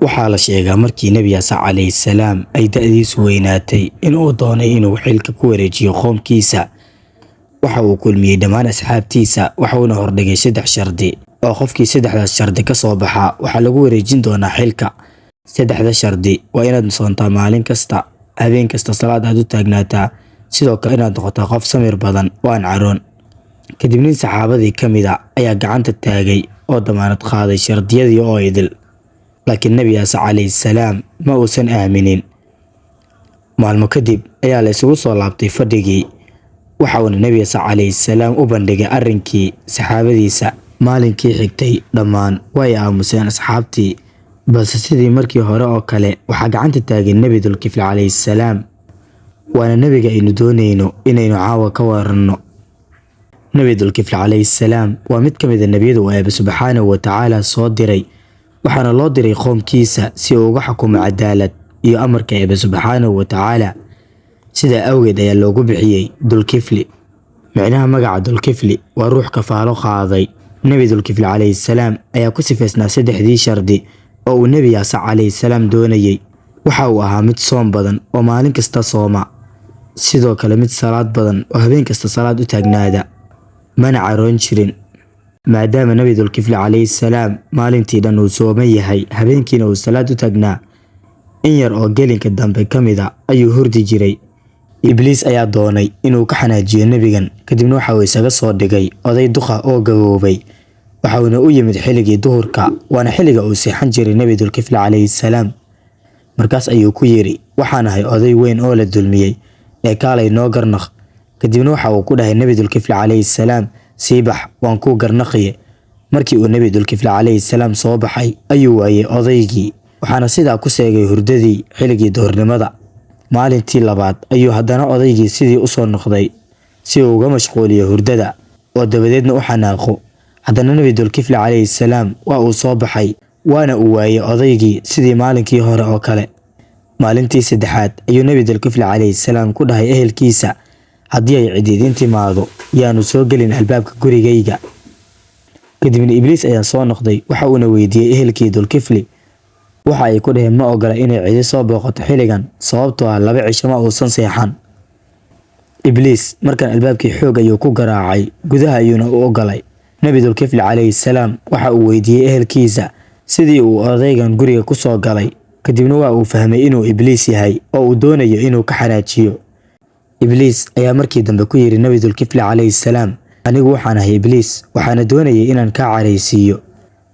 waxaa la sheegaa markii Nabi Muuse calayhi salaam ay da'diisu weynaatay inuu doonay inuu xilka ku wareejiyo qoomkiisa. waxa uu kulmiyey dhammaan asxaabtiisa waxaana hordhigay 3 shardi oo qofkii 3daas shardi ka soo baxa waxa lagu wareejin doonaa xilka. 3da shardi waa inaad soontaa maalin kasta, habeen kasta salaad aad u taagnaataa, sidoo kale inaad noqotaa qof samir badan oo aan caroon. kadib nin saxaabadii kamid ah ayaa gacanta taagay oo damaanad qaaday shardiyadii oo idil. laakiin Nabi Muuse calayhi salaam ma uusan aaminin. maalmo kadib ayaa la isugu soo laabtay fadhigii. waxa uu Nabi Muuse calayhi salaam u bandhigay arrinkii saxaabadiisa. maalinkii xigtay dhammaan way aamuseen asxaabtii, balse sidii markii hore oo kale waxaa gacanta taagay Nabi Dulkifl calayhi salaam. waana nabiga aynu doonayno inaynu caawa ka waranno. Nabi Dulkifl calayhi salaam waa mid kamid ah nabiyada uu Eebbe subxaanahu wa tacaala soo diray, waxaana loo diray qoomkiisa si uu uga xukumo cadaalad iyo amarka Eebbe subxaanahu wa tacaala. sidaa awgeed ayaa loogu bixiyey Dulkifli. micnaha magaca Dulkifli waa ruux kafaalo qaaday. Nabi Dulkifl calayhi salaam ayaa ku sifaysnaa 3dii shardi oo uu Nabi Muuse calayhi salaam doonayay. waxa uu ahaa mid soom badan oo maalin kasta sooma, sidoo kale mid salaad badan oo habeen kasta salaad u taagnaada, mana caroon jirin. maadaama Nabi Dulkifl calayhi salaam maalintii dhan uu sooman yahay, habeenkiina uu salaad u taagnaa, in yar oo gelinka dambe kamid ah ayuu hurdi jiray. Ibliis ayaa doonay inuu ka xanaajiyo nabigan, kadibna waxa uu isaga soo dhigay oday duqa oo gaboobay. waxa uu u yimid xilligii duhurka, waana xilliga uu seexan jiray Nabi Dulkifl calayhi salaam. markaas ayuu ku yiri, waxaan ahay oday weyn oo la dulmiyey ee kaalay noo garnaq. kadibna waxa uu ku dhahay Nabi Dulkifl calayhi salaam, siibax waan ku garnaqiye. markii uu Nabi Dulkifl calayhi salaam soo baxay ayuu waayay odaygii, waxaana sidaa ku seegay hurdadii xilligii duhurnimada. maalintii labaad ayuu haddana odaygii sidii u soo noqday si uu uga mashquuliyo hurdada oo dabadeedna u xanaaqo. haddana Nabi Dulkifl calayhi salaam waa uu soo baxay, waana uu waayay odaygii sidii maalinkii hore oo kale. maalintii saddexaad ayuu Nabi Dulkifl calayhi salaam ku dhahay ehelkiisa, haddii ay cidiidin timaado yaanu soo gelin albaabka gurigayga. kadibna Ibliis ayaa soo noqday, waxa uuna weydiiyey ehelkii Dulkifli. waxa ay ku dhaheen ma ogola inay cidi soo booqato xilligan sababtoo ah 2 cisho ma uusan seexan. Ibliis markan albaabkii xoog ayuu ku garaacay, gudaha ayuuna u ogolay. Nabi Dulkifl calayhi salaam waxa uu weydiiyey ehelkiisa sidii uu odaygan guriga ku soo galay. kadibna waa uu fahmay inuu Ibliis yahay oo uu doonayo inuu ka xanaajiyo. Ibliis ayaa markii dambe ku yiri Nabi Dulkifl calayhi salaam, anigu waxaan ahay Ibliis, waxaana doonayay inaan ka careysiiyo,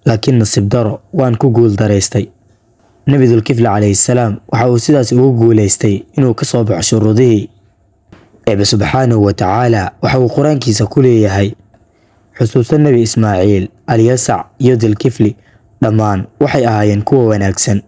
laakiin nasiib daro waan ku guul dareystay. Nabi Dulkifl calayhi salaam waxa uu sidaas ugu guuleystay inuu ka soo baxo shuruudihii. Eebbe subxaanahu wa tacaala waxa uu quraankiisa ku leeyahay, xusuusta Nabi Ismaaciil, Alyasac iyo Dulkifli dhammaan waxay ahaayeen kuwa wanaagsan.